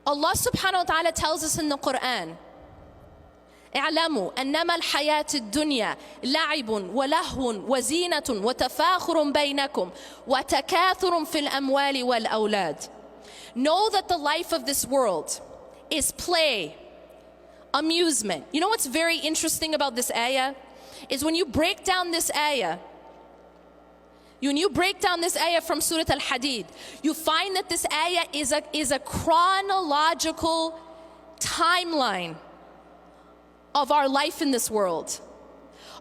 Allah subhanahu wa ta'ala tells us in the Quran, اعلموا أنما الحياة الدنيا لعب ولهو وزينة وتفاخر بينكم وتكاثر في الأموال والأولاد. Know that the life of this world is play, amusement. You know what's very interesting about this ayah? Is when you break down this ayah, from Surah Al-Hadid, you find that this ayah is a chronological timeline of our life in this world,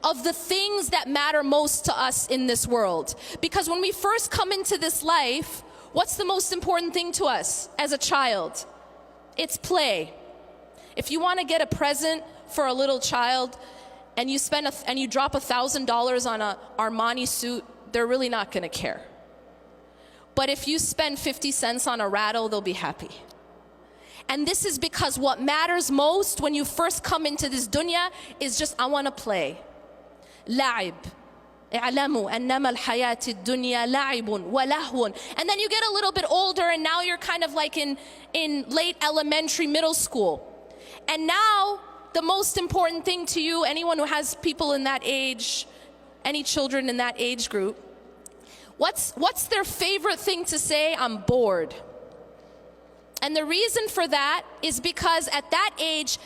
of the things that matter most to us in this world. Because when we first come into this life, what's the most important thing to us as a child? It's play. If you want to get a present for a little child and you drop $1,000 on a Armani suit, they're really not going to care. But if you spend 50 cents on a rattle, they'll be happy. And this is because what matters most when you first come into this dunya is just, I want to play. لعب. اعلموا أنما الحياة الدنيا لعب ولهو. And then you get a little bit older and now you're kind of like in late elementary, middle school. And now the most important thing to you, anyone who has people in that age, any children in that age group, what's their favorite thing to say? I'm bored. And the reason for that is because at that age,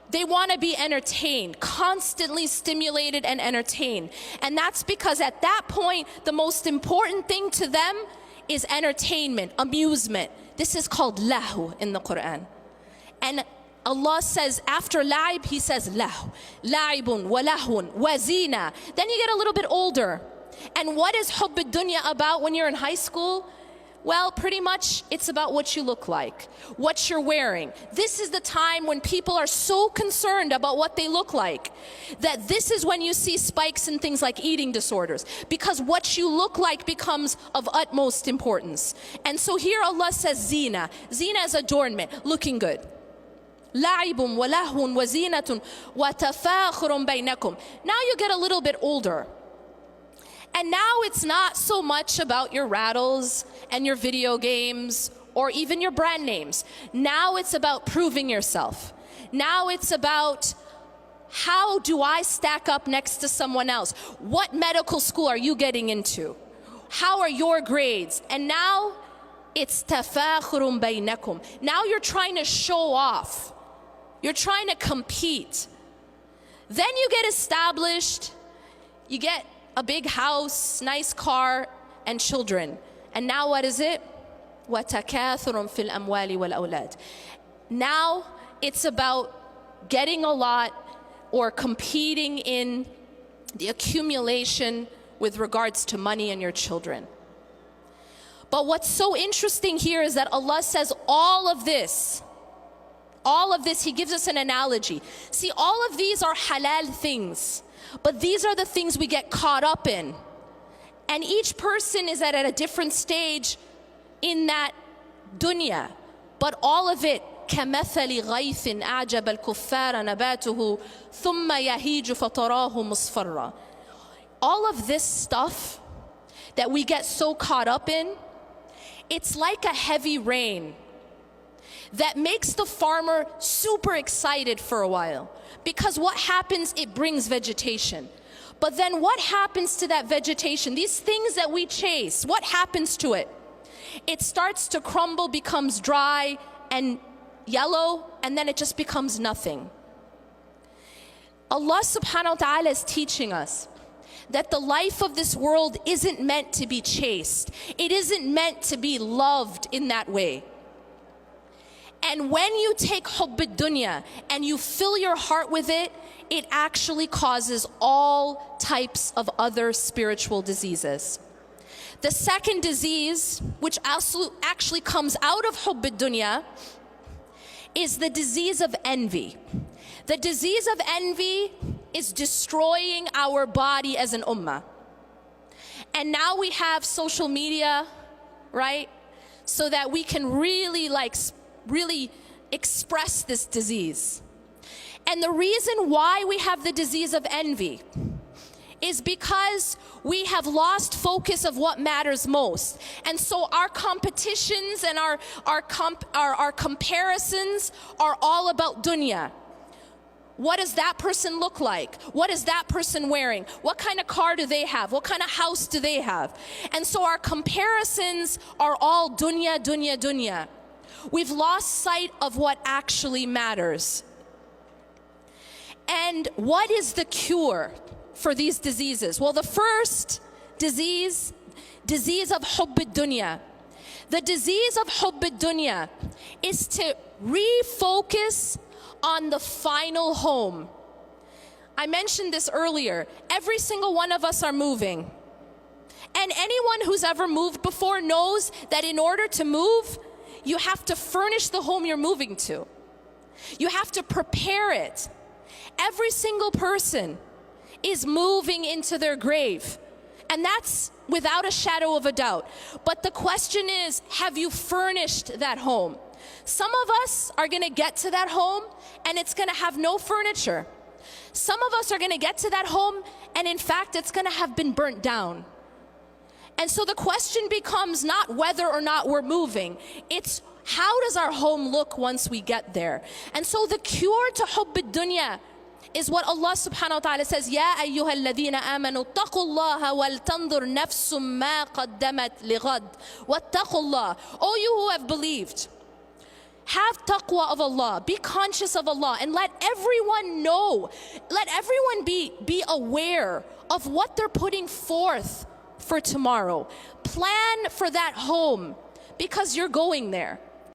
they want to be entertained, constantly stimulated and entertained. And that's because at that point, the most important thing to them is entertainment, amusement. This is called lahu in the Quran. And Allah says, after la'ib, He says lahu. La'ibun wa lahun wa zina. Then you get a little bit older. And what is hubb ad-dunya about when you're in high school? Well, pretty much it's about what you look like, what you're wearing. This is the time when people are so concerned about what they look like that this is when you see spikes in things like eating disorders, because what you look like becomes of utmost importance. And so here Allah says zina. Zina is adornment, looking good. لَعِبٌ وَلَهْوٌ وَزِينَةٌ وَتَفَاخُرٌ بَيْنَكُمْ. Now you get a little bit older. And now it's not so much about your rattles and your video games or even your brand names. Now it's about proving yourself. Now it's about, how do I stack up next to someone else? What medical school are you getting into? How are your grades? And now it's tafakhurun baynakum. Now you're trying to show off. You're trying to compete. Then you get established. You get a big house, nice car, and children. And now what is it? وَتَكَاثُرٌ فِي الْأَمْوَالِ وَالْأَوْلَادِ. Now it's about getting a lot or competing in the accumulation with regards to money and your children. But what's so interesting here is that Allah says all of this, He gives us an analogy. See, all of these are halal things. But these are the things we get caught up in. And each person is at a different stage in that dunya. But all of it, كَمَثَلِ غَيْثٍ أَعْجَبَ الْكُفَّارَ نَبَاتُهُ ثُمَّ يَهِيجُ فَتَرَاهُ مُصْفَرًّا. All of this stuff that we get so caught up in, it's like a heavy rain that makes the farmer super excited for a while. Because what happens, it brings vegetation. But then what happens to that vegetation? These things that we chase, what happens to it? It starts to crumble, becomes dry and yellow, and then it just becomes nothing. Allah subhanahu wa ta'ala is teaching us that the life of this world isn't meant to be chased. It isn't meant to be loved in that way. And when you take hubb ad-dunya and you fill your heart with it, it actually causes all types of other spiritual diseases. The second disease, which also actually comes out of hubb ad-dunya, is the disease of envy. The disease of envy is destroying our body as an ummah. And now we have social media, right? So that we can really express this disease. And the reason why we have the disease of envy is because we have lost focus of what matters most. And so our competitions and our comparisons are all about dunya. What does that person look like? What is that person wearing? What kind of car do they have? What kind of house do they have? And so our comparisons are all dunya, dunya, dunya. We've lost sight of what actually matters. And what is the cure for these diseases? Well, the first disease of hubb ad-dunya. The disease of hubb ad-dunya is to refocus on the final home. I mentioned this earlier. Every single one of us are moving. And anyone who's ever moved before knows that in order to move, you have to furnish the home you're moving to. You have to prepare it. Every single person is moving into their grave. And that's without a shadow of a doubt. But the question is, have you furnished that home? Some of us are going to get to that home and it's going to have no furniture. Some of us are going to get to that home and in fact it's going to have been burnt down. And so the question becomes not whether or not we're moving, it's how does our home look once we get there? And so the cure to hubb ad-dunya is what Allah subhanahu wa ta'ala says, Ya ayyuha alladhina amanu taqullaha wal tandur nafsum ma qaddamat lighad wattaqullah. O you who have believed, have taqwa of Allah, be conscious of Allah, and let everyone know, let everyone be aware of what they're putting forth for tomorrow. Plan for that home because you're going there.